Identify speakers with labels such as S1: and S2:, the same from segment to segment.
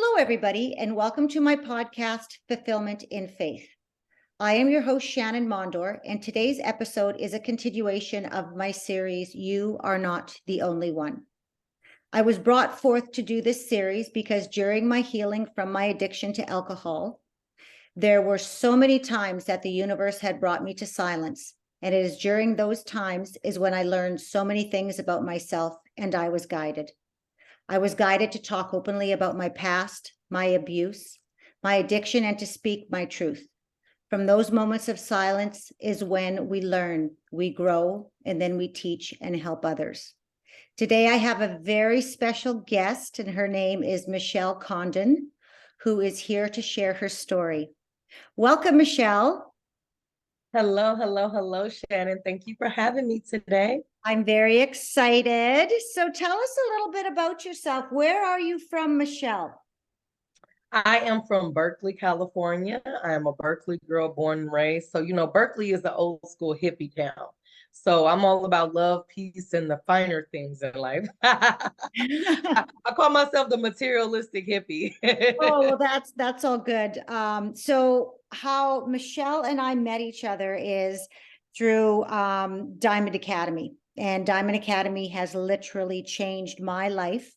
S1: Hello, everybody, and welcome to my podcast, Fulfillment in Faith. I am your host, Shannan Mondor, and today's episode is a continuation of my series, You Are Not the Only One. I was brought forth to do this series because during my healing from my addiction to alcohol, there were so many times that the universe had brought me to silence, and it is during those times is when I learned so many things about myself, and I was guided. I was guided to talk openly about my past, my abuse, my addiction, and to speak my truth. From those moments of silence is when we learn, we grow, and then we teach and help others. Today, I have a very special guest, and her name is Michele Condon, who is here to share her story. Welcome, Michele.
S2: Hello, Shannan. Thank you for having me today.
S1: I'm very excited. So tell us a little bit about yourself. Where are you from, Michele?
S2: I am from Berkeley, California. I am a Berkeley girl born and raised. So, Berkeley is an old school hippie town. So I'm all about love, peace, and the finer things in life. I call myself the materialistic hippie.
S1: Oh, well, that's all good. So how Michele and I met each other is through Diamond Academy. And Diamond Academy has literally changed my life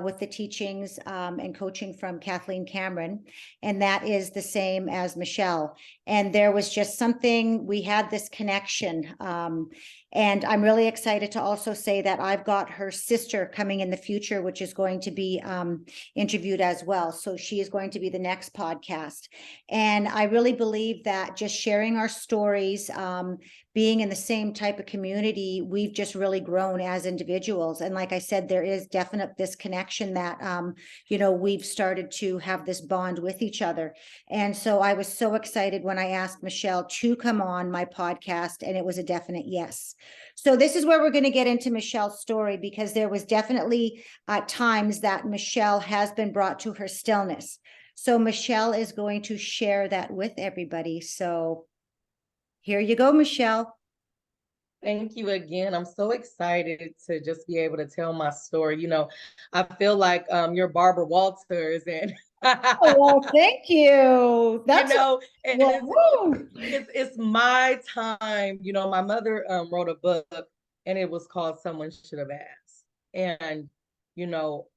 S1: with the teachings and coaching from Kathleen Cameron. And that is the same as Michele. And there was just something, we had this connection. And I'm really excited to also say that I've got her sister coming in the future, which is going to be interviewed as well. So she is going to be the next podcast. And I really believe that just sharing our stories, being in the same type of community, we've just really grown as individuals. And like I said, there is definite this connection that, we've started to have this bond with each other. And so I was so excited when I asked Michele to come on my podcast, and it was a definite yes. So this is where we're going to get into Michele's story, because there was definitely times that Michele has been brought to her stillness. So Michele is going to share that with everybody. So here you go, Michele.
S2: Thank you again. I'm so excited to just be able to tell my story. I feel like you're Barbara Walters and
S1: Oh, well, thank you. That's
S2: and
S1: well,
S2: it's my time. My mother wrote a book and it was called Someone Should Have Asked. And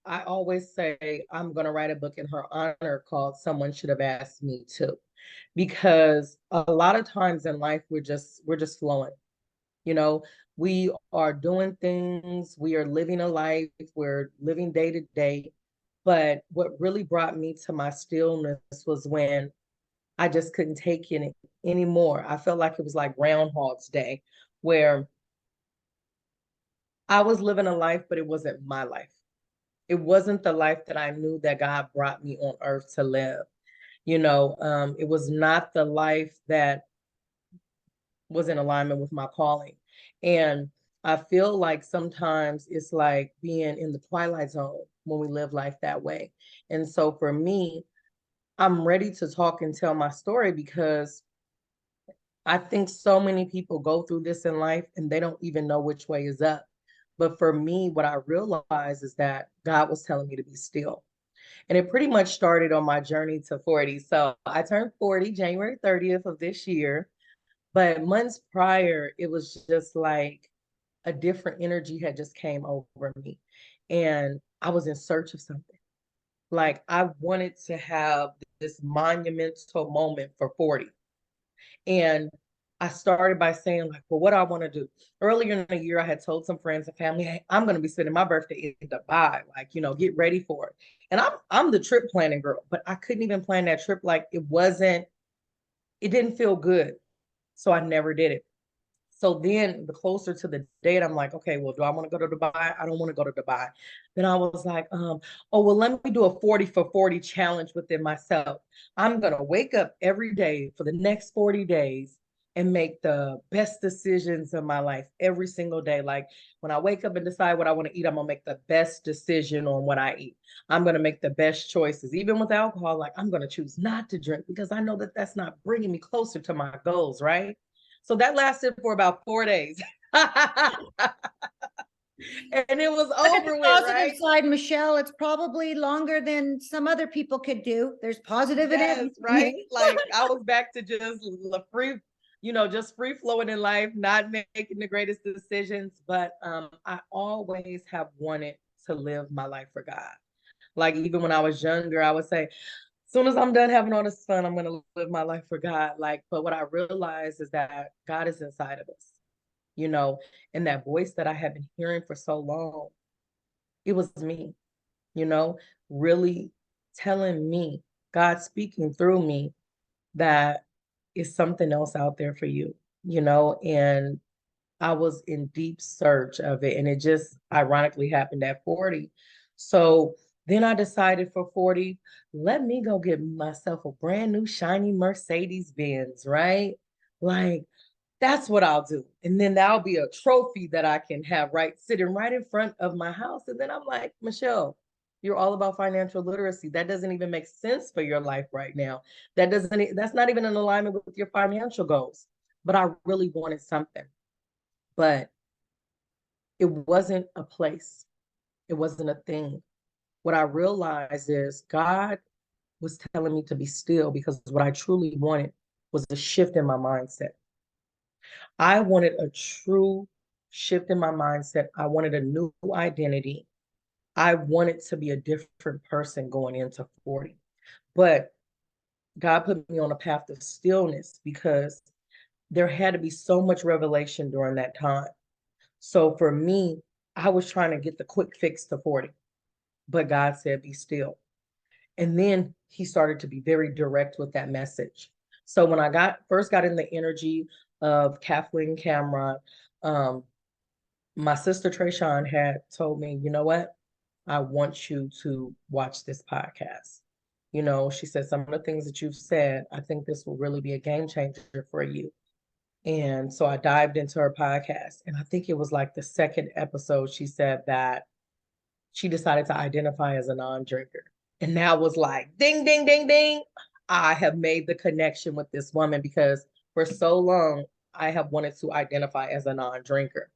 S2: I always say I'm gonna write a book in her honor called Someone Should Have Asked Me Too. Because a lot of times in life we're just flowing. We are doing things, we are living a life, we're living day to day. But what really brought me to my stillness was when I just couldn't take it anymore. I felt like it was like Groundhog's Day, where I was living a life, but it wasn't my life. It wasn't the life that I knew that God brought me on earth to live. It was not the life that was in alignment with my calling. And I feel like sometimes it's like being in the twilight zone when we live life that way. And so for me, I'm ready to talk and tell my story because I think so many people go through this in life and they don't even know which way is up. But for me, what I realized is that God was telling me to be still. And it pretty much started on my journey to 40. So I turned 40 January 30th of this year. But months prior, it was just like a different energy had just came over me. And I was in search of something. Like I wanted to have this monumental moment for 40. And I started by saying, like, well, what do I want to do? Earlier in the year, I had told some friends and family, hey, I'm going to be spending my birthday in Dubai, like, get ready for it. And I'm the trip planning girl, but I couldn't even plan that trip. Like it didn't feel good. So I never did it. So then the closer to the date, I'm like, okay, well, do I want to go to Dubai? I don't want to go to Dubai. Then I was like, oh, well, let me do a 40 for 40 challenge within myself. I'm going to wake up every day for the next 40 days and make the best decisions of my life every single day. Like when I wake up and decide what I want to eat, I'm going to make the best decision on what I eat. I'm going to make the best choices. Even with alcohol, like I'm going to choose not to drink because I know that that's not bringing me closer to my goals, right? So that lasted for about 4 days. And it was
S1: Look at the
S2: over with,
S1: positive
S2: right?
S1: side, Michelle. It's probably longer than some other people could do. There's positive in
S2: Yes,
S1: everything.
S2: right. Like I was back to just free, just free flowing in life, not making the greatest decisions. But I always have wanted to live my life for God. Like even when I was younger, I would say, as soon as I'm done having all this fun, I'm gonna live my life for God. Like, but what I realized is that God is inside of us, you know, and that voice that I had been hearing for so long, it was me, you know, really telling me, God speaking through me, that is something else out there for you, and I was in deep search of it. And it just ironically happened at 40. So then I decided for 40, let me go get myself a brand new shiny Mercedes Benz, right? Like, that's what I'll do. And then that'll be a trophy that I can have right sitting right in front of my house. And then I'm like, Michelle, you're all about financial literacy. That doesn't even make sense for your life right now. That's not even in alignment with your financial goals. But I really wanted something. But it wasn't a place. It wasn't a thing. What I realized is God was telling me to be still because what I truly wanted was a shift in my mindset. I wanted a true shift in my mindset. I wanted a new identity. I wanted to be a different person going into 40. But God put me on a path of stillness because there had to be so much revelation during that time. So for me, I was trying to get the quick fix to 40, but God said, be still. And then he started to be very direct with that message. So when I first got in the energy of Kathleen Cameron, um, my sister Trayshawn had told me, you know what? I want you to watch this podcast. She said, some of the things that you've said, I think this will really be a game changer for you. And so I dived into her podcast. And I think it was like the second episode, she said that she decided to identify as a non-drinker. And that was like, ding, ding, ding, ding. I have made the connection with this woman because for so long, I have wanted to identify as a non-drinker.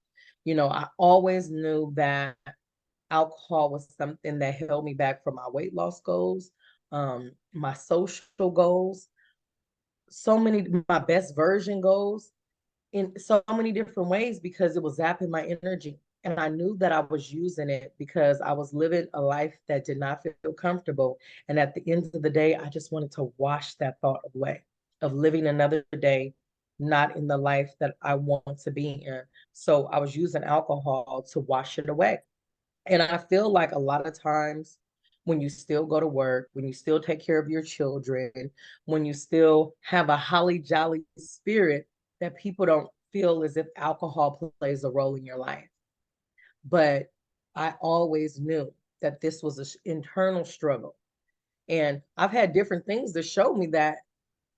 S2: I always knew that alcohol was something that held me back from my weight loss goals, my social goals, so many, my best version goals in so many different ways because it was zapping my energy. And I knew that I was using it because I was living a life that did not feel comfortable. And at the end of the day, I just wanted to wash that thought away of living another day, not in the life that I want to be in. So I was using alcohol to wash it away. And I feel like a lot of times when you still go to work, when you still take care of your children, when you still have a holly jolly spirit, that people don't feel as if alcohol plays a role in your life. But I always knew that this was an internal struggle. And I've had different things to show me that.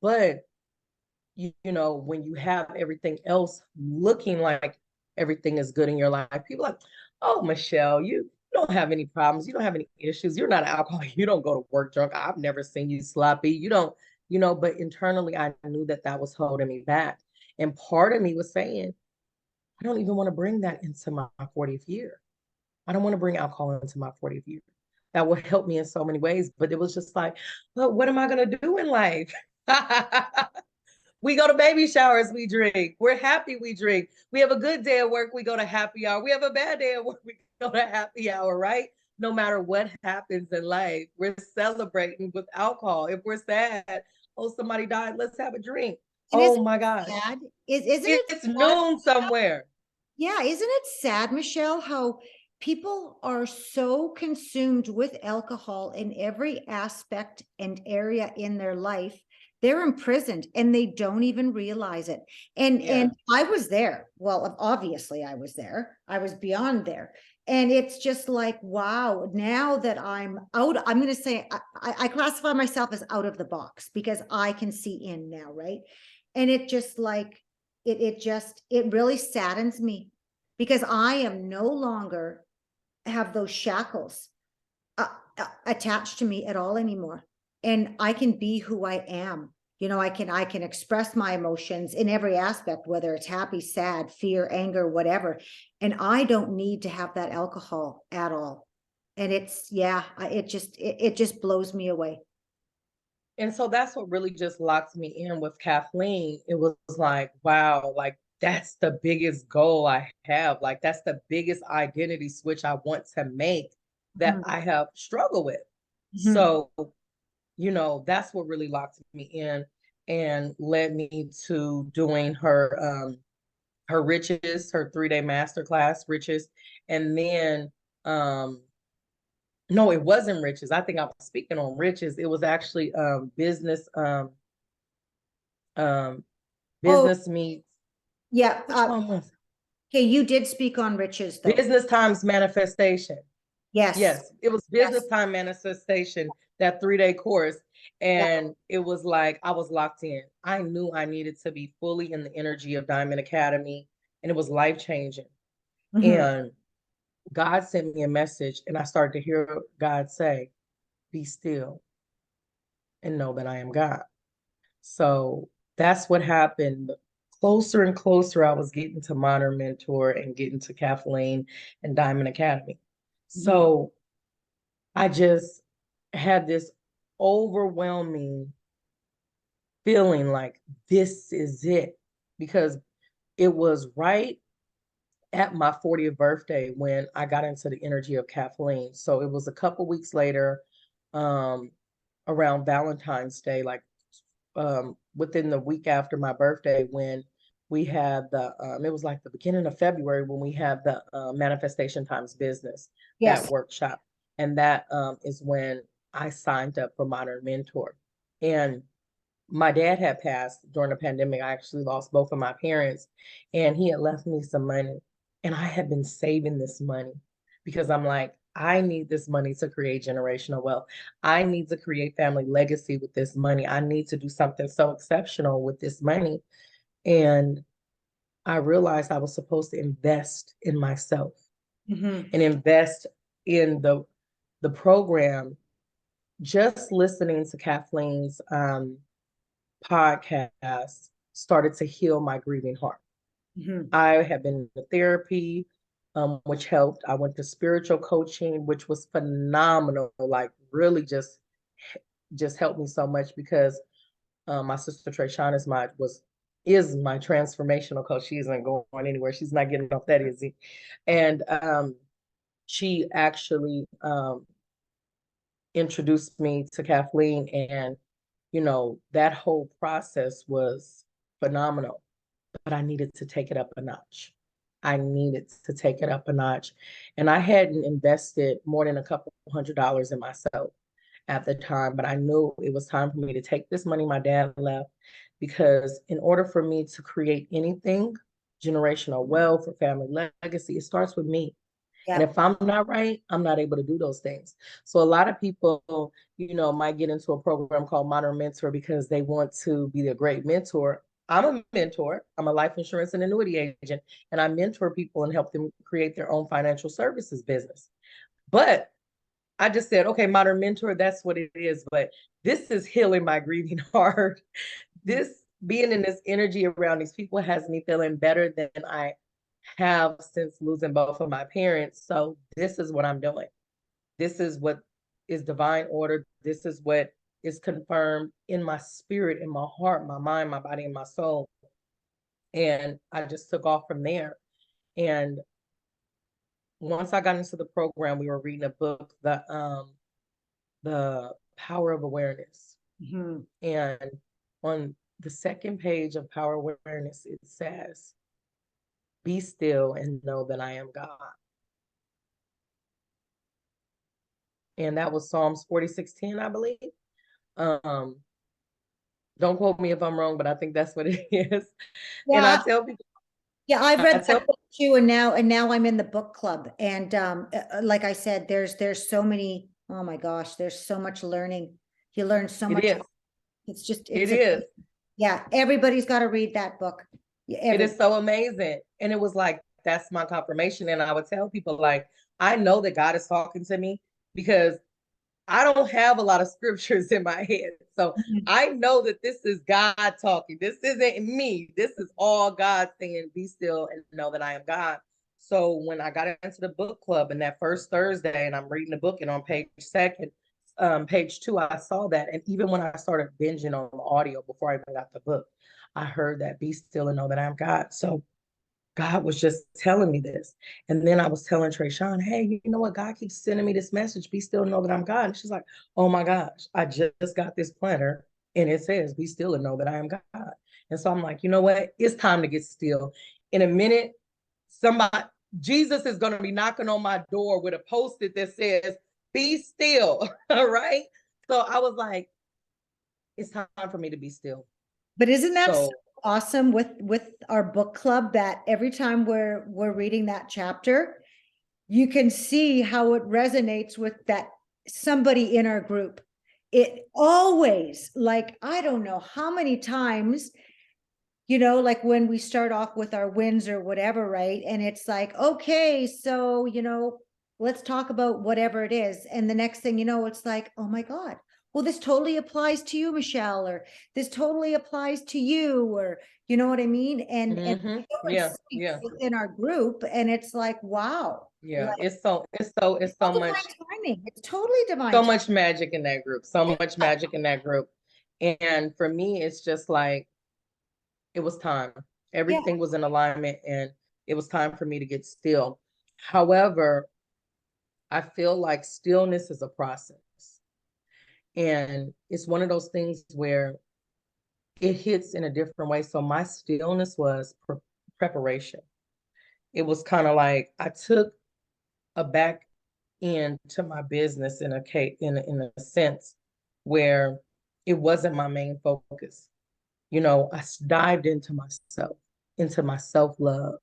S2: But, when you have everything else looking like everything is good in your life, people are like, oh, Michelle, you don't have any problems. You don't have any issues. You're not an alcoholic. You don't go to work drunk. I've never seen you sloppy. You don't, but internally, I knew that that was holding me back. And part of me was saying, I don't even want to bring that into my 40th year. I don't want to bring alcohol into my 40th year. That will help me in so many ways. But it was just like, well, what am I going to do in life? We go to baby showers, we drink. We're happy, we drink. We have a good day at work, we go to happy hour. We have a bad day at work, we go to happy hour, right? No matter what happens in life, we're celebrating with alcohol. If we're sad, oh, somebody died, let's have a drink.
S1: And
S2: Oh
S1: isn't
S2: my
S1: it
S2: gosh.
S1: sad? Isn't it
S2: It's
S1: sad?
S2: noon somewhere.
S1: Yeah, isn't it sad, Michelle, how people are so consumed with alcohol in every aspect and area in their life? They're imprisoned and they don't even realize it. And I was there. Well, obviously I was there. I was beyond there. And it's just like, wow, now that I'm out, I'm going to say I classify myself as out of the box because I can see in now, right? And it just like it really saddens me because I am no longer have those shackles attached to me at all anymore. And I can be who I am. You know, I can express my emotions in every aspect, whether it's happy, sad, fear, anger, whatever. And I don't need to have that alcohol at all. And it's, yeah, it just blows me away.
S2: And so that's what really just locked me in with Kathleen. It was like, wow, like that's the biggest goal I have. Like that's the biggest identity switch I want to make that
S1: Mhm.
S2: I have struggled with.
S1: Mhm.
S2: So, you know, that's what really locked me in and led me to doing her riches, her 3-day masterclass, riches. And then no, it wasn't riches. I think I was speaking on riches. It was actually um
S1: Oh,
S2: business meets,
S1: yeah.
S2: which one was
S1: Okay, you did speak on riches
S2: it?
S1: though.
S2: Business times manifestation.
S1: Yes.
S2: Yes, it was
S1: Yes.
S2: business time manifestation, that 3-day course.
S1: Yeah.
S2: And it was like I was locked in. I knew I needed to be fully in the energy of Diamond Academy, and it was life changing.
S1: Mhm.
S2: And God sent me a message, and I started to hear God say, be still and know that I am God. So that's what happened. Closer and closer, I was getting to Modern Mentor and getting to Kathleen and Diamond Academy.
S1: Mhm.
S2: So I just had this overwhelming feeling like this is it, because it was right at my 40th birthday when I got into the energy of Kathleen. So it was a couple weeks later, um, around Valentine's Day, like within the week after my birthday, when we had it was like the beginning of February when we had the Manifestation Times Business, that
S1: Yes.
S2: workshop. And that is when I signed up for Modern Mentor. And my dad had passed during the pandemic. I actually lost both of my parents, and he had left me some money. And I had been saving this money because I'm like, I need this money to create generational wealth. I need to create family legacy with this money. I need to do something so exceptional with this money. And I realized I was supposed to invest in myself
S1: Mhm.
S2: and invest in the program. Just listening to Kathleen's podcast started to heal my grieving heart.
S1: Mhm.
S2: I have been in therapy, which helped. I went to spiritual coaching, which was phenomenal. Like really just helped me so much because my sister Shannan is my transformational coach. She isn't going anywhere. She's not getting off that easy. And she actually introduced me to Kathleen, and you know, that whole process was phenomenal, but I needed to take it up a notch. I needed to take it up a notch. And I hadn't invested more than a couple $100 in myself at the time, but I knew it was time for me to take this money my dad left, because in order for me to create anything, generational wealth or family legacy, it starts with me. And
S1: Yeah.
S2: if I'm not right, I'm not able to do those things. So a lot of people, you know, might get into a program called Modern Mentor because they want to be a great mentor. I'm a mentor. I'm a life insurance and annuity agent, and I mentor people and help them create their own financial services business. But I just said, okay, Modern Mentor, that's what it is. But this is healing my grieving heart. This being in this energy around these people has me feeling better than I have since losing both of my parents. So this is what I'm doing. This is what is divine order. This is what is confirmed in my spirit, in my heart, my mind, my body, and my soul. And I just took off from there. And once I got into the program, we were reading a book, the Power of Awareness.
S1: Mhm.
S2: And on the second page of Power Awareness, it says, be still and know that I am God. And that was Psalms 46:10, I believe. Um, don't quote me if I'm wrong, but I think that's what it is. And I
S1: Yeah.
S2: tell people,
S1: Yeah, I've
S2: I
S1: read
S2: tell
S1: that book too, and now I'm in the book club. And like I said, there's so many, oh my gosh, there's so much learning. You learn so
S2: it
S1: much.
S2: is,
S1: It's just
S2: it
S1: it's a
S2: is,
S1: yeah, everybody's got to read that book. Yeah,
S2: it
S1: every
S2: is so amazing. And it was like, that's my confirmation. And I would tell people, like, I know that God is talking to me because I don't have a lot of scriptures in my head. So
S1: Mhm.
S2: I know that this is God talking. This isn't me. This is all God saying, be still and know that I am God. So when I got into the book club and that first Thursday and I'm reading the book and on page 2, I saw that. And even when I started binging on the audio before I even got the book, I heard that be still and know that I am God. So God was just telling me this. And then I was telling Trayshawn, hey, you know what? God keeps sending me this message. Be still and know that I'm God. And she's like, oh my gosh, I just got this planner and it says, be still and know that I am God. And so I'm like, you know what? It's time to get still. In a minute, somebody, Jesus is going to be knocking on my door with a post-it that says, be still. All right. So I was like, it's time for me to be still.
S1: But isn't that so
S2: So,
S1: awesome with our book club that every time we're reading that chapter, you can see how it resonates with that somebody in our group. It always, like, I don't know how many times, like when we start off with our wins or whatever, right? And it's like, okay, so, let's talk about whatever it is. And the next thing you know, it's like, oh my God, well, this totally applies to you, Michelle, or this totally applies to you, or you know what I mean? And it
S2: yeah,
S1: speaks
S2: yeah.
S1: within our group, and it's like, wow,
S2: Yeah,
S1: like
S2: it's so much,
S1: divine timing. It's totally divine
S2: so
S1: timing.
S2: much magic in that group, so much magic in that group. And for me, it's just like it was time.
S1: Yeah.
S2: Everything was in alignment and it was time for me to get still. However, I feel like stillness is a process. And it's one of those things where it hits in a different way. So my stillness was preparation. It was kind of like I took a back into my business in a sense where it wasn't my main focus. I dived into my self-love,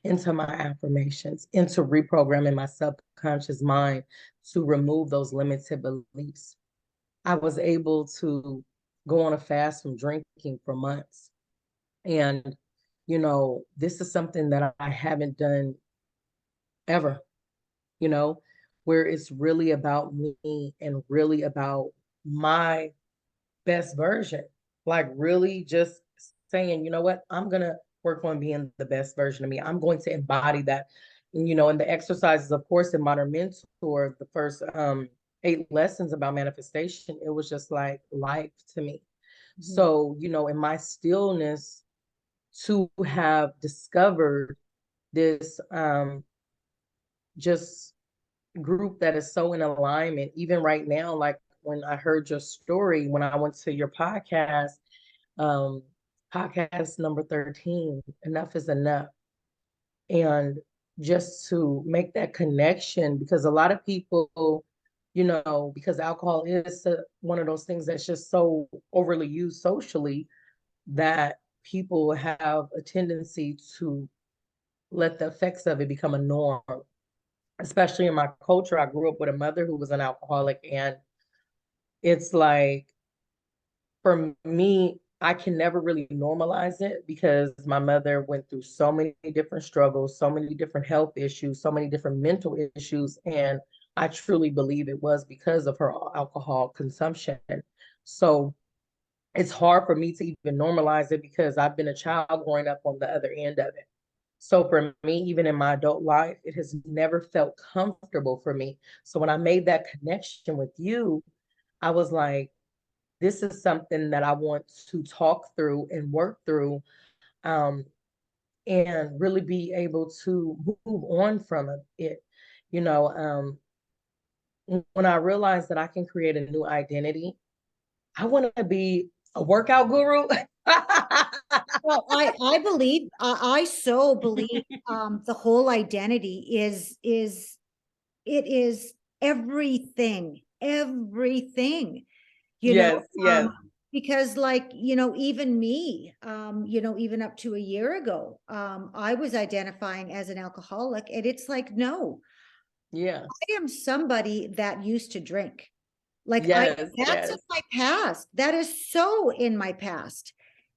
S2: into my affirmations, into reprogramming my subconscious mind to remove those limited beliefs. I was able to go on a fast from drinking for months. And, this is something that I haven't done ever, you know, where it's really about me and really about my best version. Like really just saying, you know what, I'm gonna work on being the best version of me. I'm going to embody that. And the exercises, of course, in Modern Mentor, the first 8 lessons about manifestation, it was just like life to me. So, in my stillness to have discovered this just group that is so in alignment, even right now, like when I heard your story, when I went to your um, podcast number 13, Enough is Enough. And just to make that connection, because a lot of people, because alcohol is one of those things that's just so overly used socially that people have a tendency to let the effects of it become a norm, especially in my culture. I grew up with a mother who was an alcoholic, and it's like for me, I can never really normalize it because my mother went through so many different struggles, so many different health issues, so many different mental issues. And I truly believe it was because of her alcohol consumption. So it's hard for me to even normalize it because I've been a child growing up on the other end of it. So for me, even in my adult life, it has never felt comfortable for me. So when I made that connection with you, I was like, this is something that I want to talk through and work through, um, and really be able to move on from it. You know, when I realized that I can create a new identity, I want to be a workout guru.
S1: Well, I believe, I so believe, the whole identity it is everything, you know,
S2: Yes, yes,
S1: because like, even me, even up to a year ago, I was identifying as an alcoholic, and it's like, no,
S2: yeah,
S1: I am somebody that used to drink. Like
S2: yes,
S1: that's in
S2: yes,
S1: my past. That is so in my past.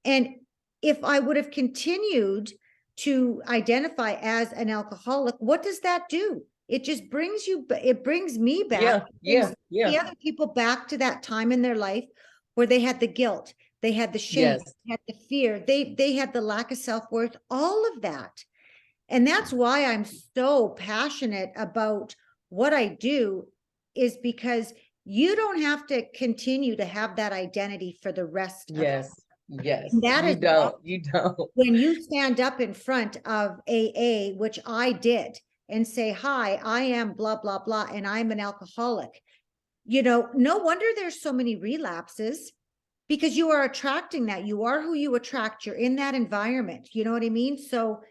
S1: And if I would have continued to identify as an alcoholic, what does that do? it just brings you, it brings me back.
S2: Yeah,
S1: it brings
S2: yeah.
S1: the other people back to that time in their life where they had the guilt, they had the shame,
S2: Yes.
S1: they had the fear, they had the lack of self-worth, all of that. And that's why I'm so passionate about what I do, is because you don't have to continue to have that identity for the rest of your life.
S2: Yes. Yes.
S1: And that
S2: You
S1: is
S2: don't. You don't.
S1: when you stand up in front of AA, which I did, and say, hi, I am blah, blah, blah, and I'm an alcoholic. You know, no wonder there's so many relapses, because you are attracting that. You are who you attract. You're in that environment. You know what I mean? So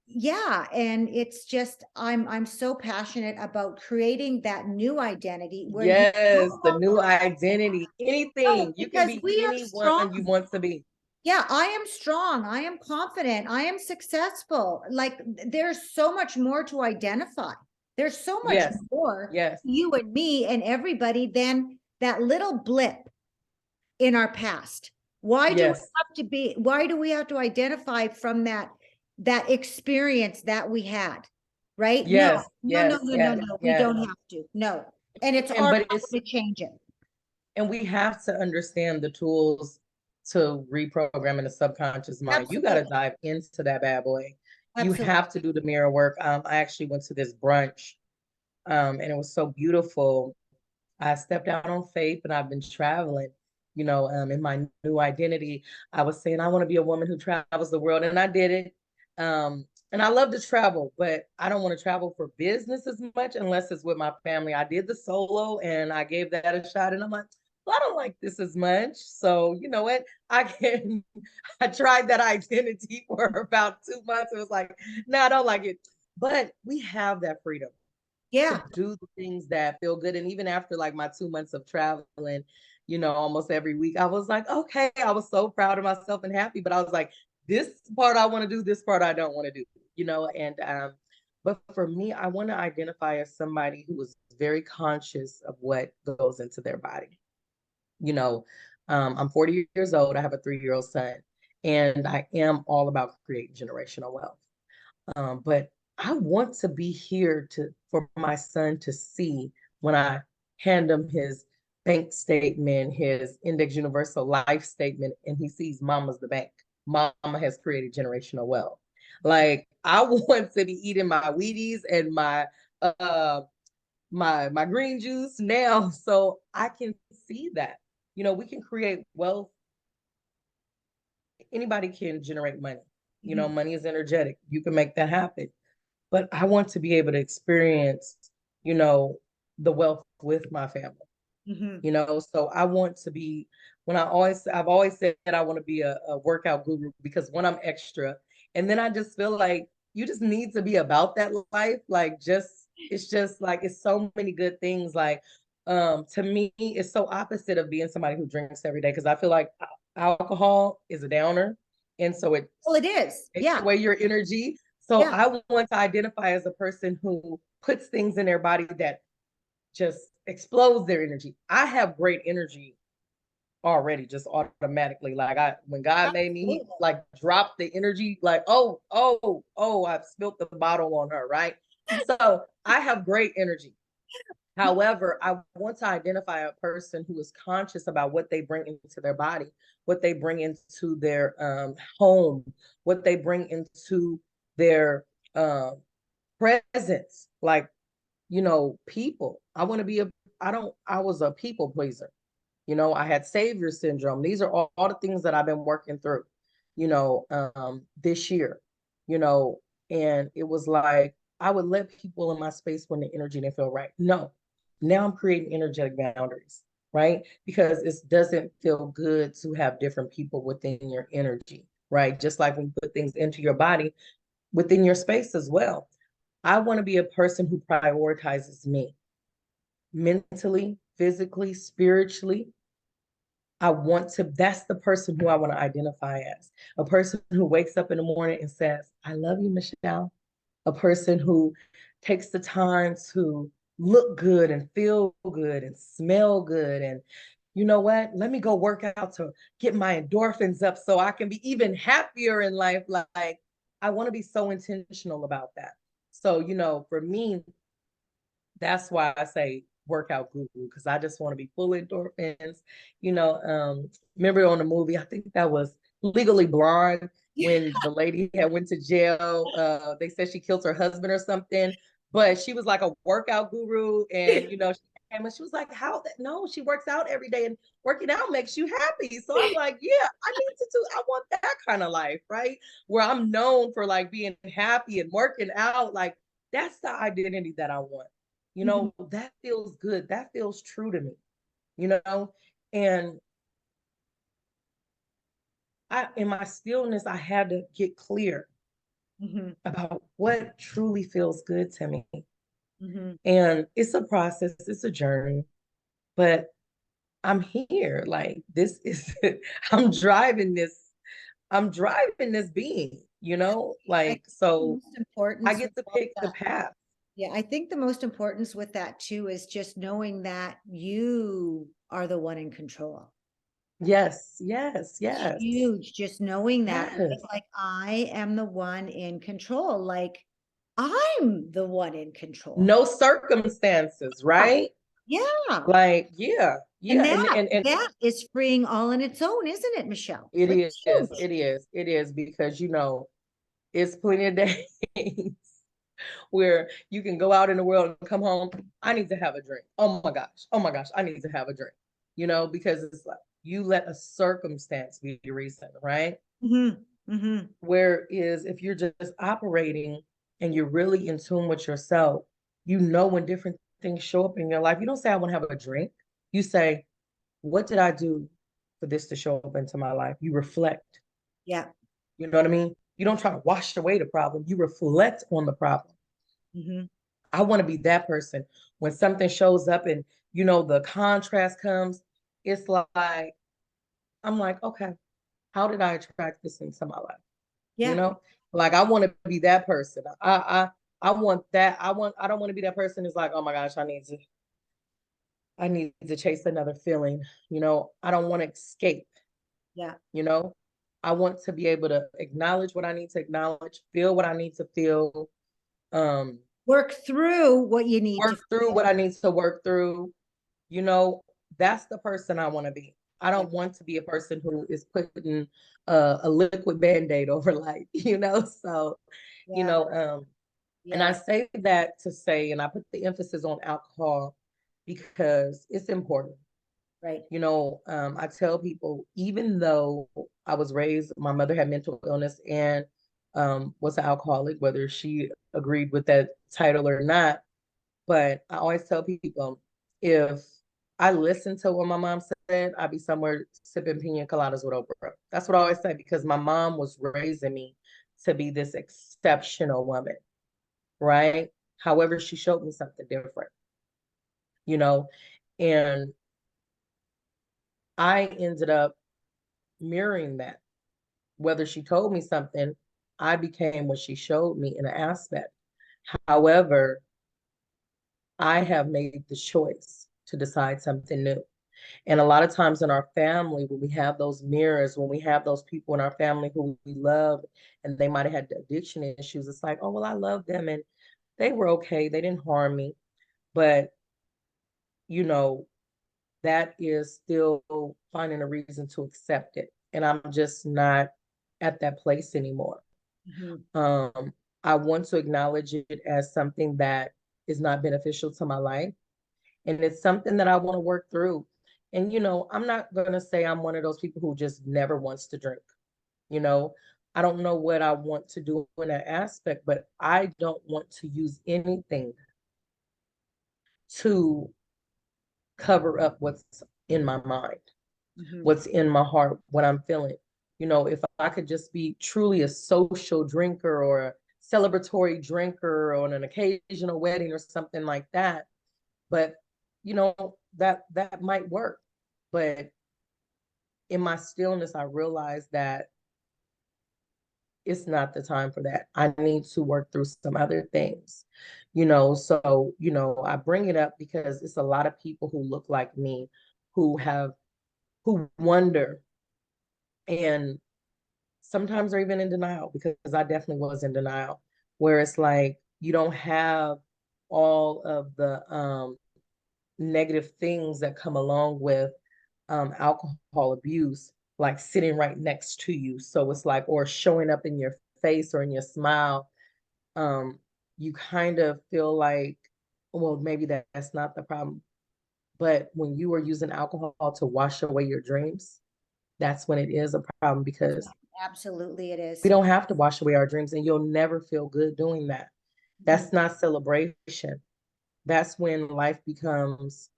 S1: yeah, and it's just, I'm so passionate about creating that new identity where you
S2: Yes,
S1: don't
S2: the
S1: have
S2: new identity.
S1: no,
S2: Anything. You can
S1: because
S2: be
S1: we are strong.
S2: anyone you want to be.
S1: Yeah, I am strong. I am confident. I am successful. Like there's so much more to identify. There's so much
S2: Yes.
S1: more
S2: Yes.
S1: you and me and everybody than that little blip in our past. Why do we
S2: Yes.
S1: have to be, why do we have to identify from that experience that we had? Right? No,
S2: Yes.
S1: no, no,
S2: Yes.
S1: no, no,
S2: Yes.
S1: no. We
S2: Yes.
S1: don't have to. No. And it's
S2: And
S1: our
S2: but
S1: job
S2: it's
S1: to change it.
S2: and we have to understand the tools to reprogram in the subconscious mind. You got to
S1: Absolutely.
S2: dive into that bad boy. You
S1: Absolutely.
S2: have to do the mirror work. I actually went to this brunch, and it was so beautiful. I stepped out on faith, and I've been traveling. In my new identity, I was saying I want to be a woman who travels the world, and I did it. And I love to travel, but I don't want to travel for business as much unless it's with my family. I did the solo, and I gave that a shot, and I'm like, well, I don't like this as much. So you know what? I can. I tried that identity for about 2 months. It was like, no, I don't like it. But we have that freedom to
S1: Yeah.
S2: do the things that feel good. And even after like my 2 months of traveling, almost every week, I was like, okay, I was so proud of myself and happy. But I was like, this part I want to do, this part I don't want to do. But for me, I want to identify as somebody who is very conscious of what goes into their body. You know, I'm 40 years old, I have a 3-year-old son, and I am all about creating generational wealth. But I want to be here for my son to see when I hand him his bank statement, his index universal life statement, and he sees mama's the bank. Mama has created generational wealth. Like I want to be eating my Wheaties and my green juice now so I can see that. We can create wealth. Anybody can generate money.
S1: Mhm.
S2: Money is energetic. You can make that happen, but I want to be able to experience, you know, the wealth with my family.
S1: Mhm.
S2: So I want to be I've always said that I want to be a workout guru because when I'm extra, and then I just feel like you just need to be about that life. Like it's just like it's so many good things. Like to me, it's so opposite of being somebody who drinks every day because I feel like alcohol is a downer. And so it
S1: Well, it is.
S2: takes
S1: Yeah.
S2: away your energy. So
S1: Yeah.
S2: I want to identify as a person who puts things in their body that just explodes their energy. I have great energy already, just automatically. Like when God made me, he
S1: Absolutely.
S2: like dropped the energy, like, oh, I've spilt the bottle on her, right? So I have great energy. However, I want to identify a person who is conscious about what they bring into their body, what they bring into their home, what they bring into their presence. Like, people. I was a people pleaser. I had savior syndrome. These are all the things that I've been working through, this year, you know, and it was like I would let people in my space when the energy didn't feel right. No, now I'm creating energetic boundaries, right? Because it doesn't feel good to have different people within your energy, right? Just like when you put things into your body, within your space as well. I want to be a person who prioritizes me mentally, physically, spiritually. That's the person who I want to identify as a person who wakes up in the morning and says, I love you, Michele. A person who takes the time to look good and feel good and smell good. And you know what? Let me go work out to get my endorphins up so I can be even happier in life. Like, I want to be so intentional about that. So, for me, that's why I say workout guru, because I just want to be full of endorphins. You know, remember on the movie, I think that was Legally Blonde, when the lady had went to jail. They said she killed her husband or something, but she was like a workout guru, and you know, she came and she was like, "How that? No, she works out every day, and working out makes you happy." So I'm like, "Yeah, I need to do. I want that kind of life, right? Where I'm known for like being happy and working out. Like that's the identity that I want." You
S1: Mhm,
S2: know, that feels good. That feels true to me, you know? And in my stillness, I had to get clear
S1: mhm,
S2: about what truly feels good to me.
S1: mhm,
S2: And it's a process, it's a journey, but I'm here. Like this is, I'm driving this being, you know?
S1: I
S2: Like,
S1: think the
S2: so
S1: most
S2: I
S1: importance with
S2: get to
S1: all
S2: pick the
S1: that,
S2: path.
S1: yeah, I think the most importance with that too is just knowing that you are the one in control.
S2: Yes, yes, yes,
S1: Huge, just knowing that, right?
S2: yes.
S1: Like I am the one in control, like I'm the one in control.
S2: No circumstances,
S1: Ah,
S2: right?
S1: yeah.
S2: Like, yeah,
S1: And
S2: yeah, and
S1: that is freeing all on its own, isn't it, Michelle?
S2: it
S1: Like
S2: is,
S1: huge.
S2: it is because you know it's plenty of days where you can go out in the world and come home. I need to have a drink. Oh my gosh, I need to have a drink. You know, because it's like you let a circumstance be the reason, right?
S1: Hmm. Hmm.
S2: Whereas if you're just operating and you're really in tune with yourself, you know when different things show up in your life. You don't say, I want to have a drink. You say, what did I do for this to show up into my life? You reflect.
S1: Yeah.
S2: You know what I mean? You don't try to wash away the problem. You reflect on the problem.
S1: Hmm.
S2: I want to be that person when something shows up and you know the contrast comes. It's like I'm like, okay, how did I attract this into my life? You
S1: Yeah.
S2: know, like I want to be that person. I want that. I don't want to be that person who's like, oh my gosh, I need to chase another feeling. You know, I don't want to escape.
S1: Yeah.
S2: You know, I want to be able to acknowledge what I need to acknowledge, feel what I need to feel, um,
S1: Work through what you need to
S2: work through what
S1: feel.
S2: I need to work through. You know, that's the person I want to be. I
S1: Yeah.
S2: don't want to be a person who is putting a liquid band-aid over life, you know? So, you
S1: Yeah.
S2: know, and I
S1: Yeah.
S2: say that to say, and I put the emphasis on alcohol because it's important.
S1: Right.
S2: You know, I tell people, even though I was raised, my mother had mental illness and was an alcoholic, whether she agreed with that title or not. But I always tell people, if I listened to what my mom said, I'd be somewhere sipping pina coladas with Oprah. That's what I always say because my mom was raising me to be this exceptional woman, right? However, she showed me something different, you know, and I ended up mirroring that. Whether she told me something, I became what she showed me in an aspect. However, I have made the choice to decide something new. And a lot of times in our family, when we have those mirrors, when we have those people in our family who we love and they might have had addiction issues, it's like, oh, well, I love them and they were okay. They didn't harm me. But, you know, that is still finding a reason to accept it. And I'm just not at that place anymore.
S1: Mhm.
S2: Um, I want to acknowledge it as something that is not beneficial to my life. And it's something that I want to work through. And, you know, I'm not going to say I'm one of those people who just never wants to drink. You know, I don't know what I want to do in that aspect, but I don't want to use anything to cover up what's in my mind,
S1: Mhm.
S2: what's in my heart, what I'm feeling. You know, if I could just be truly a social drinker or a celebratory drinker on an occasional wedding or something like that, but you know, that might work. But in my stillness, I realized that it's not the time for that. I need to work through some other things, you know. So, you know, I bring it up because it's a lot of people who look like me who wonder and sometimes are even in denial because I definitely was in denial, where it's like you don't have all of the negative things that come along with alcohol abuse, like sitting right next to you. So it's like, or showing up in your face or in your smile. Um, you kind of feel like, well, maybe that's not the problem. But when you are using alcohol to wash away your dreams, that's when it is a problem, because
S1: Absolutely, it
S2: we
S1: is.
S2: don't have to wash away our dreams, and you'll never feel good doing that.
S1: Mhm.
S2: That's not celebration. That's when life becomes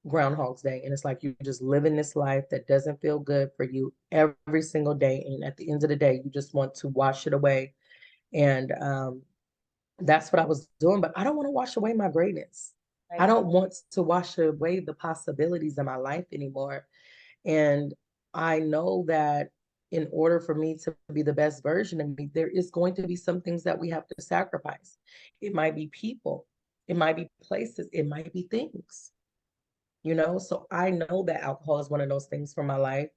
S2: Groundhog's Day. And it's like you're just living this life that doesn't feel good for you every single day. And at the end of the day, you just want to wash it away. And that's what I was doing. But I don't want to wash away my greatness. I
S1: Right.
S2: don't want to wash away the possibilities in my life anymore. And I know that in order for me to be the best version of me, there is going to be some things that we have to sacrifice. It might be people, it might be places, it might be things, you know? So I know that alcohol is one of those things for my life.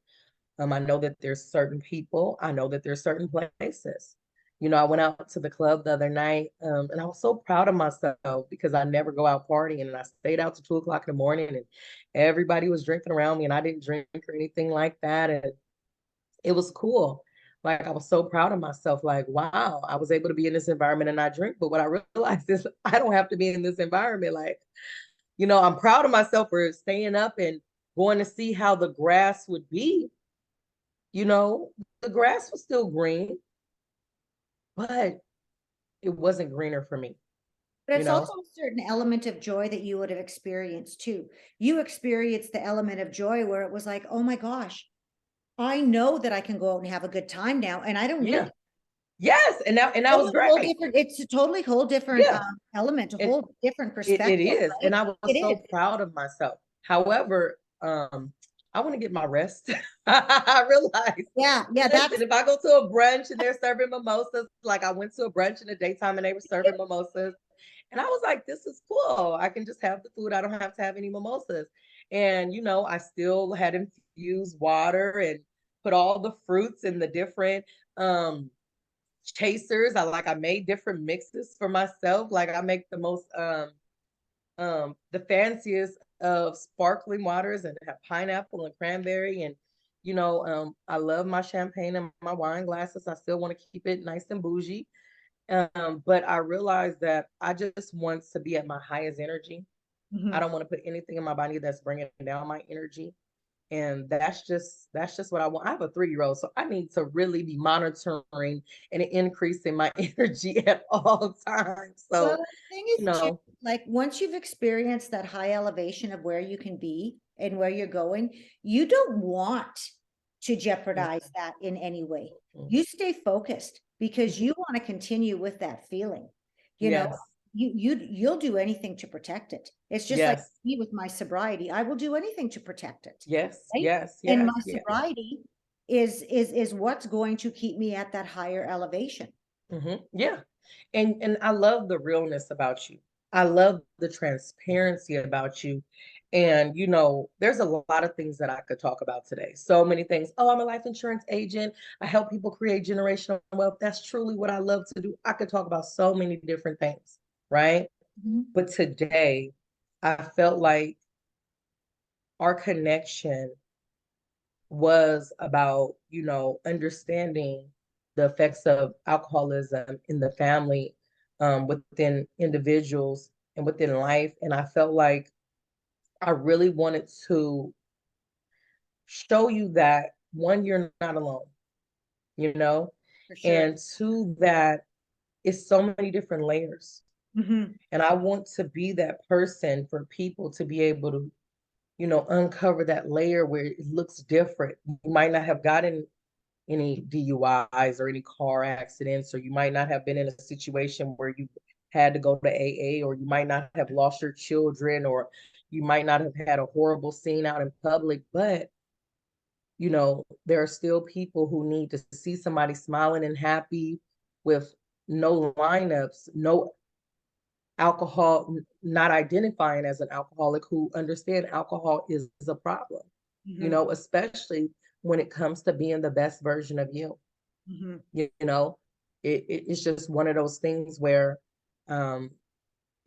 S2: I know that there's certain people, I know that there's certain places. You know, I went out to the club the other night, and I was so proud of myself because I never go out partying, and I stayed out to 2 o'clock in the morning, and everybody was drinking around me, and I didn't drink or anything like that. And it was cool. Like, I was so proud of myself. Like, wow, I was able to be in this environment and not drink. But what I realized is I don't have to be in this environment. Like, you know, I'm proud of myself for staying up and going to see how the grass would be. You know, the grass was still green, but it wasn't greener for me,
S1: But
S2: you
S1: it's also
S2: know?
S1: a certain element of joy that you would have experienced too. You experienced the element of joy where it was like, oh my gosh, I know that I can go out and have a good time now, and I don't
S2: Yeah.
S1: need
S2: Yes. And that was
S1: totally whole
S2: great.
S1: different. It's a totally whole different
S2: Yeah.
S1: element, a
S2: It
S1: whole different
S2: it
S1: perspective,
S2: is.
S1: right?
S2: And I
S1: It
S2: was
S1: is.
S2: so proud of myself. However, I want to get my rest. I realized,
S1: Yeah, yeah.
S2: listen,
S1: That's
S2: if I go to a brunch and they're serving mimosas, like I went to a brunch in the daytime and they were serving mimosas. And I was like, this is cool. I can just have the food. I don't have to have any mimosas. And, you know, I still had infused water and put all the fruits in the different um chasers. I made different mixes for myself. Like I make the most the fanciest of sparkling waters and have pineapple and cranberry. And you know, I love my champagne and my wine glasses. I still want to keep it nice and bougie. But I realized that I just want to be at my highest energy. I
S1: Mhm.
S2: don't want to put anything in my body that's bringing down my energy. And that's just what I want. I have a 3-year-old, so I need to really be monitoring and increasing my energy at all times.
S1: Well,
S2: So,
S1: the thing
S2: you
S1: is too,
S2: know,
S1: like once you've experienced that high elevation of where you can be and where you're going, you don't want to jeopardize that in any way.
S2: mhm,
S1: You stay focused because
S2: mhm.
S1: you want to continue with that feeling. You know,
S2: Yes,
S1: you'll do anything to protect it. It's just like
S2: yes,
S1: me with my sobriety. I will do anything to protect it,
S2: yes,
S1: right?
S2: yes,
S1: And
S2: yes,
S1: my
S2: yes.
S1: sobriety is what's going to keep me at that higher elevation.
S2: Yeah. And I love the realness about you. I love the transparency about you. And you know, there's a lot of things that I could talk about today. So many things. Oh, I'm a life insurance agent. I help people create generational wealth. That's truly what I love to do. I could talk about so many different things, right?
S1: Mhm.
S2: But today, I felt like our connection was about, you know, understanding the effects of alcoholism in the family, within individuals and within life. And I felt like I really wanted to show you that, one, you're not alone, you know,
S1: For sure.
S2: and two, that it's so many different layers.
S1: Mhm.
S2: And I want to be that person for people to be able to, you know, uncover that layer where it looks different. You might not have gotten any DUIs or any car accidents, or you might not have been in a situation where you had to go to AA, or you might not have lost your children, or you might not have had a horrible scene out in public. But, you know, there are still people who need to see somebody smiling and happy with no lineups, no alcohol, not identifying as an alcoholic, who understand alcohol is a problem, you
S1: Mhm.
S2: know, especially when it comes to being the best version of you.
S1: Mhm.
S2: You know, it's just one of those things where um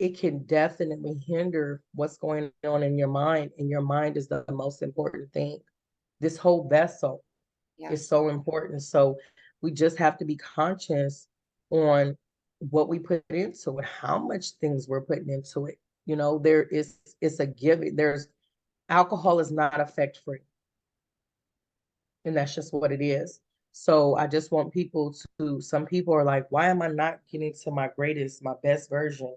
S2: it can definitely hinder what's going on in your mind. And your mind is the most important thing. This whole vessel
S1: Yeah.
S2: is so important. So we just have to be conscious on what we put into it, how much things we're putting into it. You know, it's a given. There's alcohol is not effect free. And that's just what it is. So I just want people to, some people are like, why am I not getting to my greatest, my best version?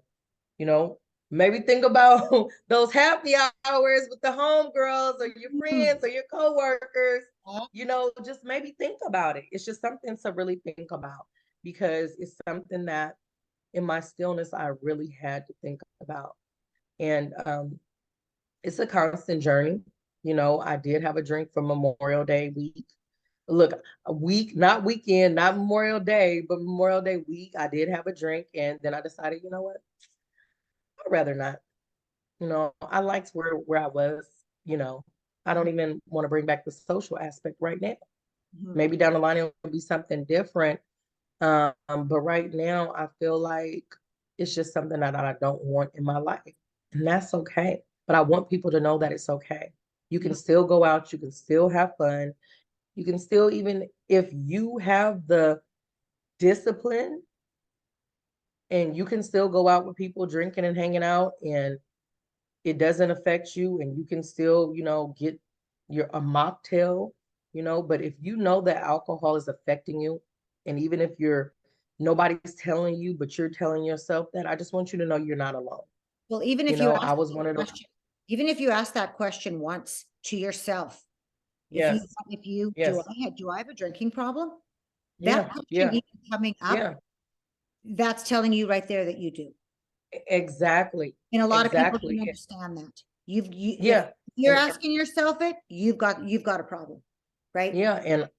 S2: You know, maybe think about those happy hours with the homegirls or your
S1: Mhm.
S2: friends or your coworkers.
S1: Yeah.
S2: You know, just maybe think about it. It's just something to really think about, because it's something that in my stillness I really had to think about. And it's a constant journey. You know, I did have a drink for Memorial Day week. Look, a week, not weekend, not Memorial Day, but Memorial Day week, I did have a drink. And then I decided, you know what? I'd rather not. You know, I liked where I was, you know. I don't even want to bring back the social aspect right now.
S1: Mhm.
S2: Maybe down the line it'll be something different. But right now I feel like it's just something that I don't want in my life. And that's okay. But I want people to know that it's okay. You can
S1: Mhm.
S2: still go out, you can still have fun. You can still, even if you have the discipline, and you can still go out with people drinking and hanging out, and it doesn't affect you, and you can still, you know, get your a mocktail, you know. But if you know that alcohol is affecting you, and even if you're nobody's telling you, but you're telling yourself that, I just want you to know you're not alone.
S1: Well, even
S2: You
S1: if you
S2: know,
S1: ask
S2: I was
S1: that
S2: one of those.
S1: question, even if you ask that question once to yourself, if you,
S2: Yes,
S1: if you,
S2: yes,
S1: do I have a drinking problem? That
S2: yeah,
S1: question
S2: yeah,
S1: even coming up,
S2: yeah,
S1: that's telling you right there that you do.
S2: exactly,
S1: And a lot of people don't
S2: exactly.
S1: understand that. If
S2: Yeah,
S1: you're
S2: and
S1: asking yourself it, you've got a problem, right?
S2: yeah, and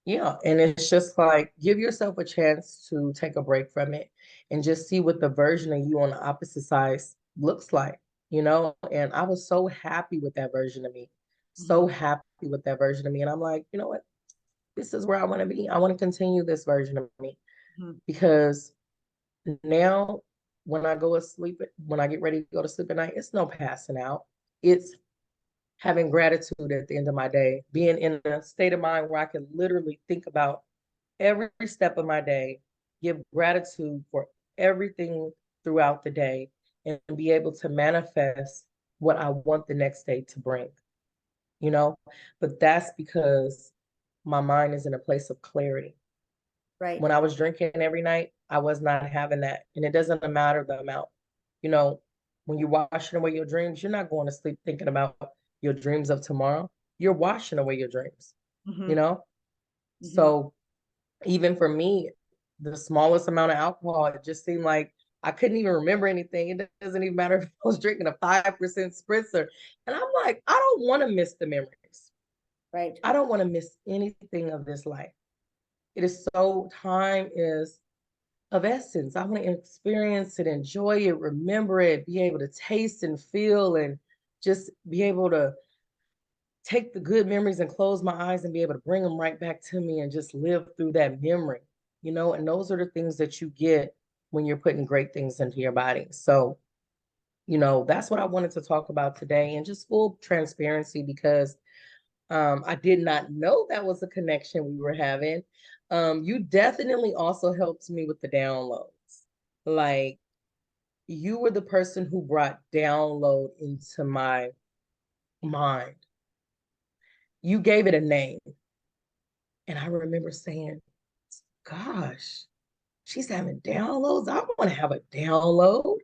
S2: yeah, and it's just like, give yourself a chance to take a break from it and just see what the version of you on the opposite side looks like, you know? And I was so happy with that version of me, so
S1: Mhm.
S2: happy with that version of me. And I'm like, you know what? This is where I want to be. I want to continue this version of me,
S1: Mhm.
S2: because now when I go to sleep, when I get ready to go to sleep at night, it's no passing out. It's having gratitude at the end of my day, being in a state of mind where I can literally think about every step of my day, give gratitude for everything throughout the day, and be able to manifest what I want the next day to bring, you know? But that's because my mind is in a place of clarity.
S1: Right.
S2: When I was drinking every night, I was not having that. And it doesn't matter the amount. You know, when you're washing away your dreams, you're not going to sleep thinking about your dreams of tomorrow. You're washing away your dreams, you
S1: Mhm.
S2: know?
S1: Mhm.
S2: So even for me, the smallest amount of alcohol, it just seemed like I couldn't even remember anything. It doesn't even matter if I was drinking a 5% spritzer. And I'm like, I don't want to miss the memories.
S1: Right.
S2: I don't want to miss anything of this life. It is so, time is of essence. I want to experience it, enjoy it, remember it, be able to taste and feel, and just be able to take the good memories and close my eyes and be able to bring them right back to me and just live through that memory, you know? And those are the things that you get when you're putting great things into your body. So, you know, that's what I wanted to talk about today, and just full transparency, because I did not know that was a connection we were having. You definitely also helped me with the downloads. Like, you were the person who brought download into my mind. You gave it a name. And I remember saying, gosh, she's having downloads. I want to have a download.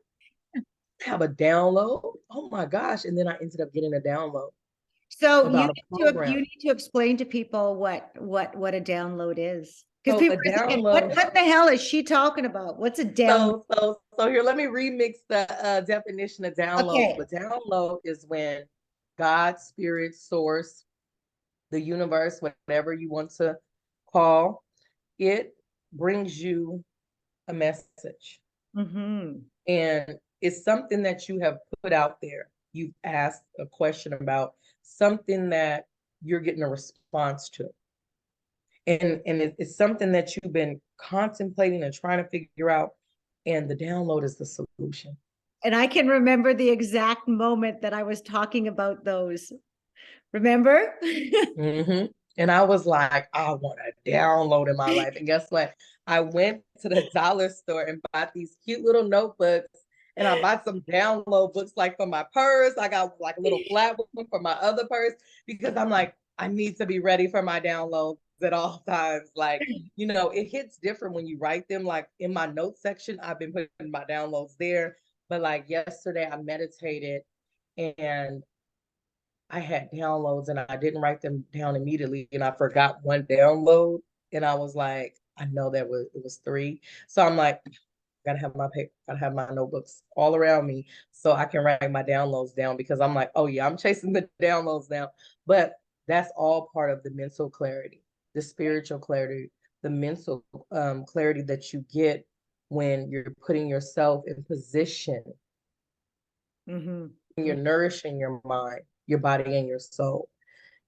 S2: Have a download. Oh my gosh. And then I ended up getting a download
S1: So
S2: about a
S1: you
S2: program.
S1: need to explain to people what a download is. Because
S2: So
S1: people
S2: a
S1: are thinking, what
S2: download.
S1: what the hell is she talking about? What's a download?
S2: So here, let me remix the definition of download.
S1: Okay.
S2: The download is when God, spirit, source, the universe, whatever you want to call it, brings you a message.
S1: Mm-hmm.
S2: And it's something that you have put out there. You've asked a question about something that you're getting a response to. And it's something that you've been contemplating and trying to figure out. And the download is the solution.
S1: And I can remember the exact moment that I was talking about those. Remember?
S2: Mm-hmm. And I was like, I want a download in my life. And guess what? I went to the dollar store and bought these cute little notebooks. And I bought some download books like for my purse. I got like a little flat one for my other purse because I'm like, I need to be ready for my downloads at all times. Like, you know, it hits different when you write them. Like in my notes section, I've been putting my downloads there. But like yesterday, I meditated and I had downloads and I didn't write them down immediately. And I forgot one download. And I was like, I know that it was three. So I'm like, gotta have my paper, gotta have my notebooks all around me so I can write my downloads down because I'm like, oh yeah, I'm chasing the downloads down. But that's all part of the mental clarity, the spiritual clarity, the mental clarity that you get when you're putting yourself in position,
S1: Mm-hmm.
S2: when you're nourishing your mind, your body, and your soul.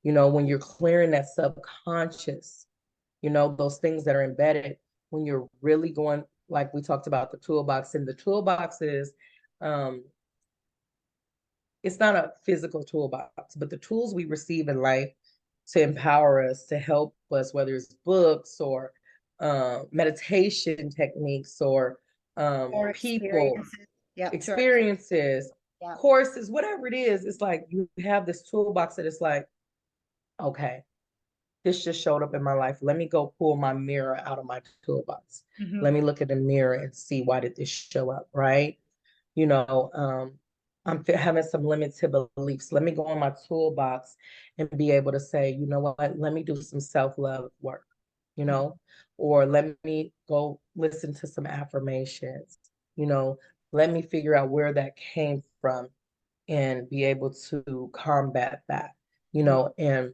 S2: You know, when you're clearing that subconscious, you know, those things that are embedded, when you're really going, like we talked about the toolbox, and the toolbox is, it's not a physical toolbox, but the tools we receive in life to empower us, to help us, whether it's books or meditation techniques or
S1: Or
S2: people,
S1: experiences. Yep, sure.
S2: experiences,
S1: Yeah.
S2: courses, whatever it is, it's like you have this toolbox that it's like, okay, this just showed up in my life. Let me go pull my mirror out of my toolbox.
S1: Mm-hmm.
S2: Let me look at the mirror and see why did this show up, right? You know, I'm having some limited beliefs. Let me go in my toolbox and be able to say, you know what, let me do some self-love work, you know, or let me go listen to some affirmations, you know, let me figure out where that came from and be able to combat that, you know, and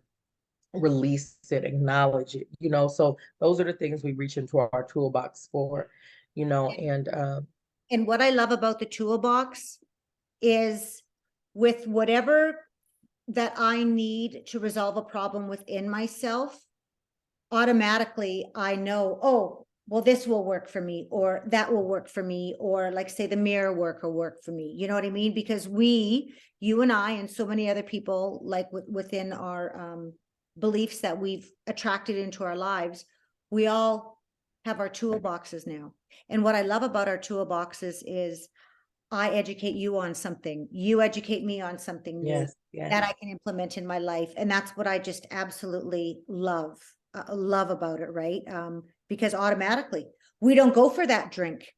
S2: release it, acknowledge it, you know. So those are the things we reach into our toolbox for, you know,
S1: And what I love about the toolbox is with whatever that I need to resolve a problem within myself, automatically I know, oh, well, this will work for me, or that will work for me, or like say the mirror work will work for me. You know what I mean? Because you and I, and so many other people, like within our beliefs that we've attracted into our lives, we all have our toolboxes now. And what I love about our toolboxes is I educate you on something, you educate me on something new
S2: yes, yes,
S1: that I can implement in my life. And that's what I just absolutely love about it, right? Because automatically we don't go for that drink,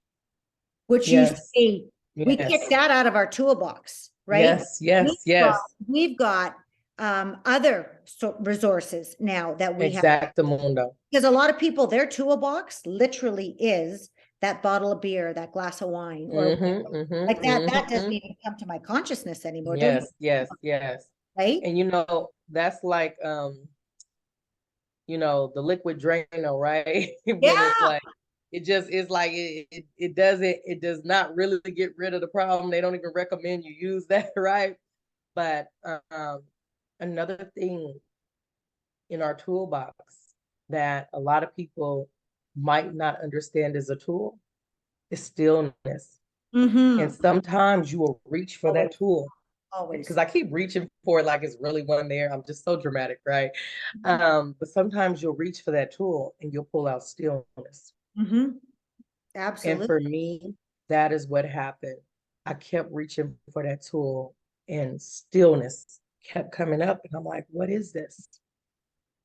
S1: which you
S2: yes,
S1: say we kick
S2: yes,
S1: that out of our toolbox, right?
S2: yes, yes,
S1: We've got,
S2: yes,
S1: we've got other resources now that we have,
S2: exactamundo.
S1: because a lot of people, their toolbox literally is that bottle of beer, that glass of wine, or
S2: Mm-hmm,
S1: like that. That
S2: mm-hmm,
S1: doesn't
S2: mm-hmm.
S1: even come to my consciousness anymore. Don't you?
S2: Yes, yes, yes.
S1: Right?
S2: And you know, that's like you know, the liquid Drano, right? When it's
S1: Yeah.
S2: like it just is like it does not really get rid of the problem. They don't even recommend you use that, right? But another thing in our toolbox that a lot of people might not understand as a tool is stillness. And
S1: Mm-hmm.
S2: sometimes you will reach for
S1: Always,
S2: that tool because
S1: always.
S2: I keep reaching for it like it's really one there. I'm just so dramatic, right? But sometimes you'll reach for that tool and you'll pull out stillness.
S1: Mm-hmm.
S2: And
S1: Absolutely.
S2: for me, that is what happened. I kept reaching for that tool and stillness kept coming up. And I'm like, what is this?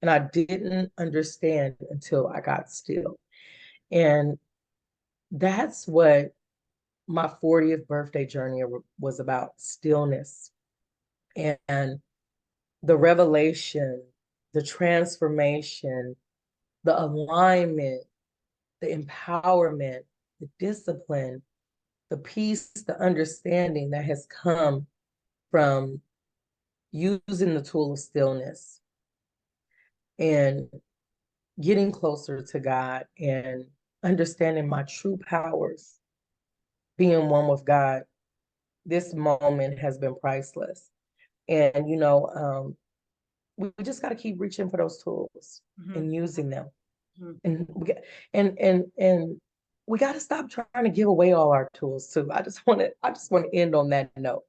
S2: And I didn't understand until I got still. And that's what my 40th birthday journey was about, stillness and the revelation, the transformation, the alignment, the empowerment, the discipline, the peace, the understanding that has come from using the tool of stillness and getting closer to God and understanding my true powers, being one with God. This moment has been priceless. And, you know, we just got to keep reaching for those tools
S1: Mm-hmm.
S2: and using them.
S1: Mm-hmm.
S2: And we get, and we got to stop trying to give away all our tools too. I just want to end on that note.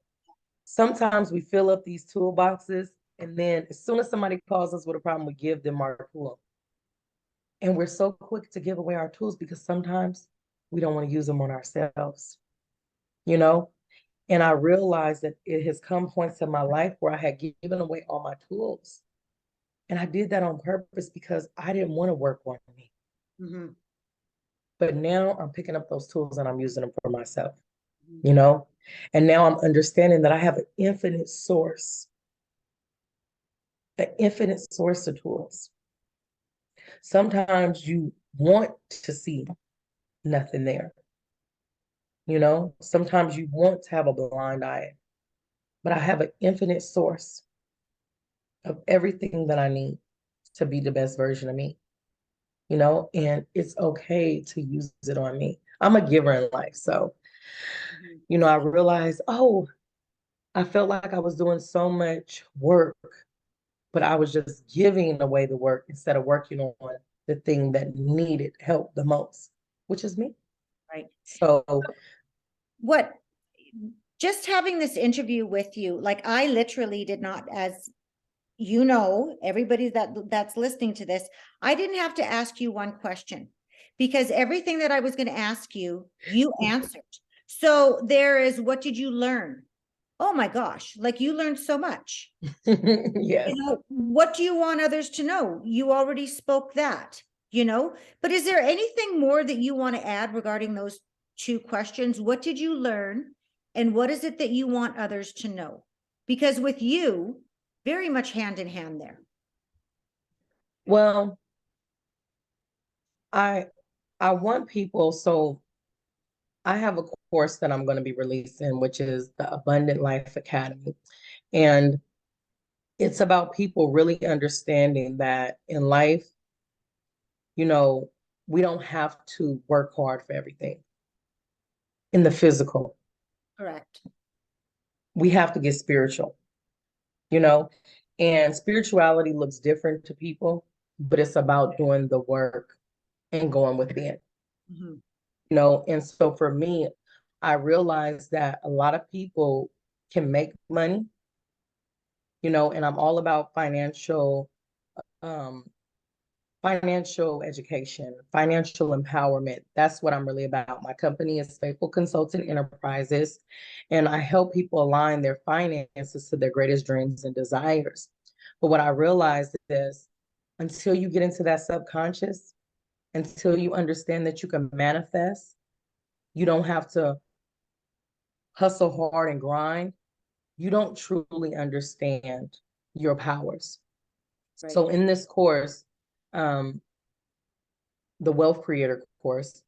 S2: Sometimes we fill up these toolboxes, and then as soon as somebody calls us with a problem, we give them our tool. And we're so quick to give away our tools because sometimes we don't want to use them on ourselves, you know? And I realized that it has come points in my life where I had given away all my tools. And I did that on purpose because I didn't want to work on me.
S1: Mhm.
S2: But now I'm picking up those tools and I'm using them for myself, you know? And now I'm understanding that I have an infinite source of tools. Sometimes you want to see nothing there, you know? Sometimes you want to have a blind eye, but I have an infinite source of everything that I need to be the best version of me, you know? And it's okay to use it on me. I'm a giver in life. So,
S1: Mhm.
S2: you know, I realized, oh, I felt like I was doing so much work, but I was just giving away the work instead of working on the thing that needed help the most, which is me.
S1: Right.
S2: So,
S1: What, just having this interview with you, like I literally did not, as you know, everybody that's listening to this, I didn't have to ask you one question because everything that I was going to ask you, you answered. So there is, what did you learn? Oh my gosh, like you learned so much.
S2: yes.
S1: You know, what do you want others to know? You already spoke that, you know, but is there anything more that you want to add regarding those two questions? What did you learn? And what is it that you want others to know? Because with you, very much hand in hand there.
S2: Well, I I want people, so I have a course that I'm going to be releasing, which is the Abundant Life Academy. And it's about people really understanding that in life, you know, we don't have to work hard for everything in the physical.
S1: Correct.
S2: We have to get spiritual, you know, and spirituality looks different to people, but it's about doing the work and going within,
S1: Mhm.
S2: you know. And so for me, I realized that a lot of people can make money, you know, and I'm all about um, financial education, financial empowerment. That's what I'm really about. My company is Faithful Consultant Enterprises, and I help people align their finances to their greatest dreams and desires. But what I realized is until you get into that subconscious, until you understand that you can manifest, you don't have to hustle hard and grind, you don't truly understand your powers.
S1: Right.
S2: So in this course, um, the Wealth Creator course,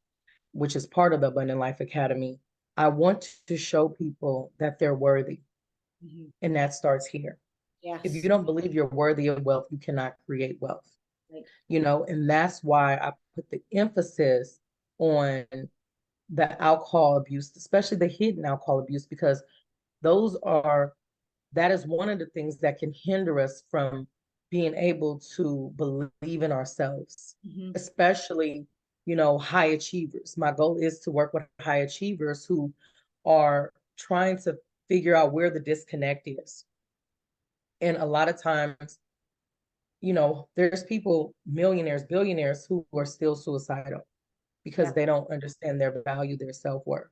S2: which is part of the Abundant Life Academy, I want to show people that they're worthy.
S1: Mhm.
S2: And that starts here. If you
S1: Yes.
S2: don't believe you're worthy of wealth, you cannot create wealth,
S1: Right.
S2: you know, and that's why I put the emphasis on the alcohol abuse, especially the hidden alcohol abuse, because those are that is one of the things that can hinder us from being able to believe in ourselves,
S1: Mhm.
S2: especially, you know, high achievers. My goal is to work with high achievers who are trying to figure out where the disconnect is. And a lot of times, you know, there's people, millionaires, billionaires, who are still suicidal because
S1: Yeah.
S2: they don't understand their value, their self-worth,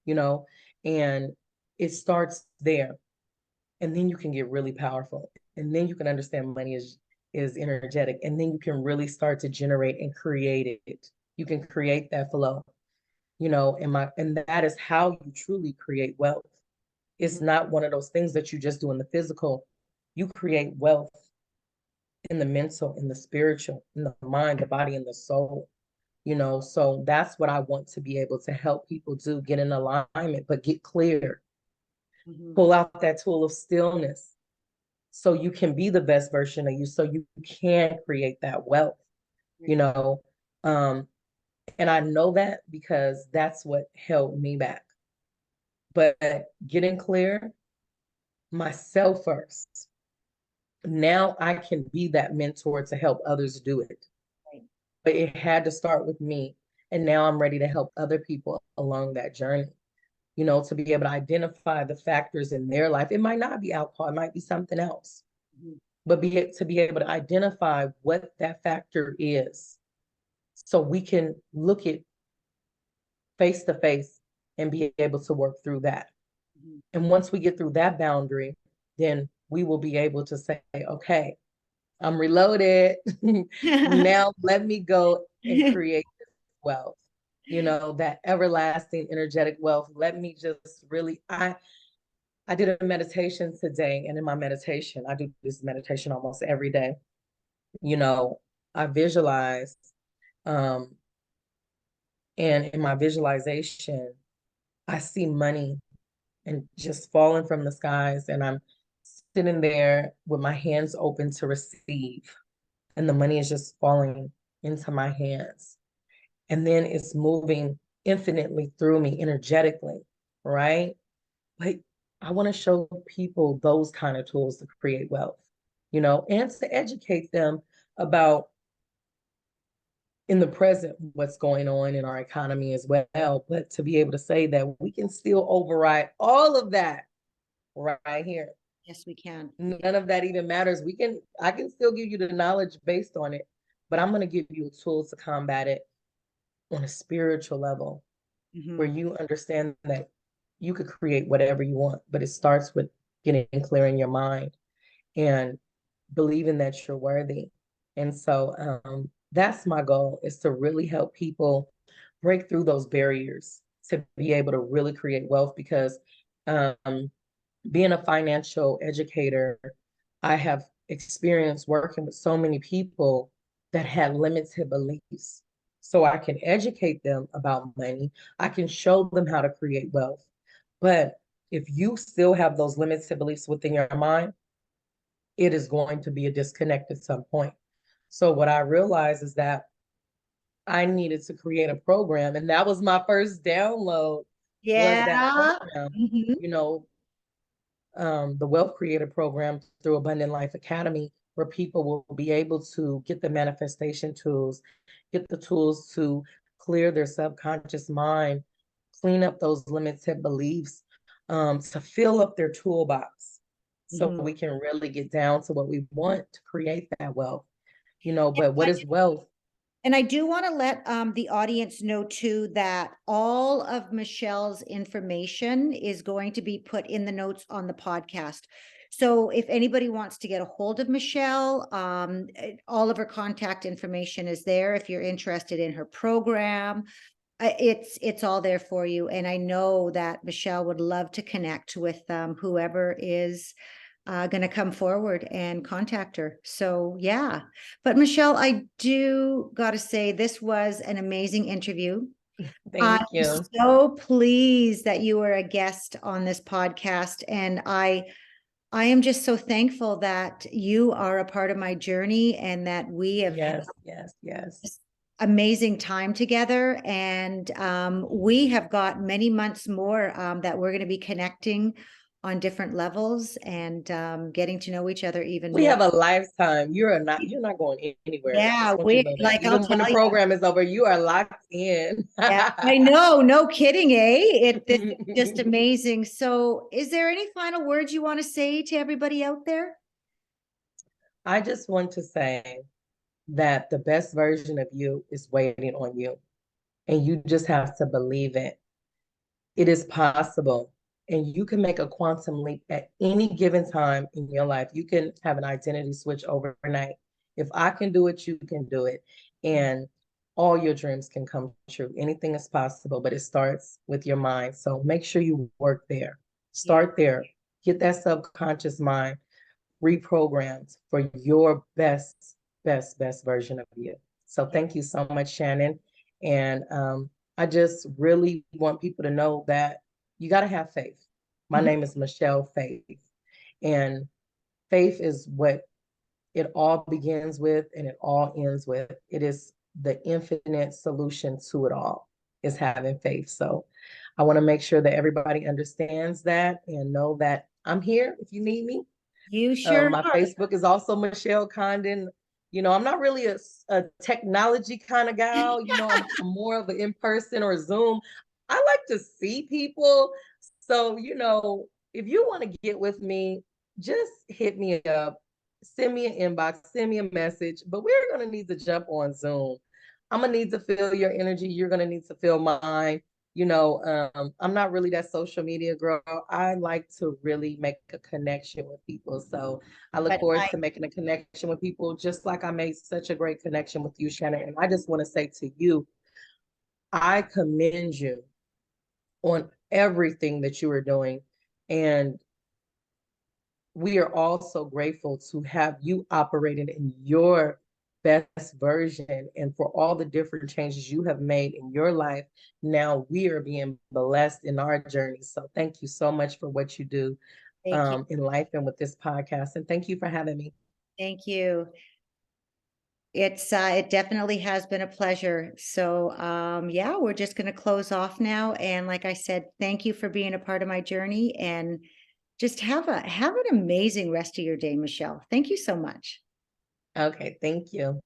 S2: you know, and it starts there. And then you can get really powerful, and then you can understand money is energetic, and then you can really start to generate and create it. You can create that flow, you know. And that is how you truly create wealth. It's
S1: Mhm.
S2: not one of those things that you just do in the physical. You create wealth in the mental, in the spiritual, in the mind, the body, and the soul, you know. So that's what I want to be able to help people do: get in alignment, but get clear,
S1: Mhm.
S2: pull out that tool of stillness so you can be the best version of you, so you can create that wealth, you
S1: Right.
S2: know. um and I know that because that's what held me back. But getting clear myself first, now I can be that mentor to help others do it.
S1: Right.
S2: But it had to start with me. And now I'm ready to help other people along that journey, to be able to identify the factors in their life. It might not be alcohol, it might be something else, but to be able to identify what that factor is so we can look at face to face and be able to work through that. And once we get through that boundary, then we will be able to say, okay, I'm reloaded. Now let me go and create wealth, that everlasting energetic wealth. Let me just really, I did a meditation today, and in my meditation, I do this meditation almost every day. I visualize, and in my visualization, I see money and just falling from the skies, and I'm sitting there with my hands open to receive, and the money is just falling into my hands. And then it's moving infinitely through me energetically, right? But I want to show people those kind of tools to create wealth, and to educate them about in the present what's going on in our economy as well, but to be able to say that we can still override all of that right here.
S1: Yes, we can.
S2: None of that even matters. I can still give you the knowledge based on it, but I'm going to give you tools to combat it on a spiritual level, where you understand that you could create whatever you want, but it starts with getting clear in your mind and believing that you're worthy. And so that's my goal, is to really help people break through those barriers to be able to really create wealth. Because being a financial educator, I have experience working with so many people that had limited beliefs. So I can educate them about money. I can show them how to create wealth. But if you still have those limited beliefs within your mind, it is going to be a disconnect at some point. So what I realized is that I needed to create a program, and that was my first download. Was that program, the Wealth Creator Program through Abundant Life Academy, where people will be able to get the manifestation tools, get the tools to clear their subconscious mind, clean up those limited beliefs, to fill up their toolbox so we can really get down to what we want to create that wealth. But what is wealth?
S1: And I do want to let the audience know too that all of Michelle's information is going to be put in the notes on the podcast. So if anybody wants to get a hold of Michele, all of her contact information is there. If you're interested in her program, it's all there for you. And I know that Michele would love to connect with whoever is going to come forward and contact her. So yeah, but Michele, I do got to say this was an amazing interview.
S2: Thank you.
S1: I'm so pleased that you were a guest on this podcast, and I am just so thankful that you are a part of my journey and that we have
S2: yes
S1: amazing time together. And we have got many months more that we're going to be connecting on different levels and getting to know each other even
S2: we
S1: more.
S2: have a lifetime. You're not going anywhere.
S1: Yeah,
S2: even when the program is over, you are locked in.
S1: Yeah, I know, no kidding, it's just amazing. So is there any final words you want to say to everybody out there?
S2: I just want to say that the best version of you is waiting on you, and you just have to believe it. It is possible. And you can make a quantum leap at any given time in your life. You can have an identity switch overnight. If I can do it, you can do it. And all your dreams can come true. Anything is possible, but it starts with your mind. So make sure you work there. Start there. Get that subconscious mind reprogrammed for your best version of you. So thank you so much, Shannan. And I just really want people to know that you got to have faith. My name is Michele Faith, and faith is what it all begins with and it all ends with. It is the infinite solution to it all, is having faith. So I want to make sure that everybody understands that and know that I'm here if you need me.
S1: You sure
S2: my
S1: are.
S2: Facebook is also Michele Condon. I'm not really a technology kind of gal. I'm more of an in-person or Zoom. I like to see people. So, if you want to get with me, just hit me up, send me an inbox, send me a message, but we're going to need to jump on Zoom. I'm going to need to feel your energy. You're going to need to feel mine. I'm not really that social media girl. I like to really make a connection with people. So I look
S1: But
S2: forward to making a connection with people, just like I made such a great connection with you, Shannon. And I just want to say to you, I commend you on everything that you are doing. And we are all so grateful to have you operating in your best version and for all the different changes you have made in your life. Now we are being blessed in our journey. So thank you so much for what you do
S1: thank you.
S2: in life and with this podcast. And thank you for having me.
S1: Thank you. It definitely has been a pleasure. So yeah, we're just going to close off now. And like I said, thank you for being a part of my journey, and just have an amazing rest of your day, Michele. Thank you so much.
S2: Okay, thank you.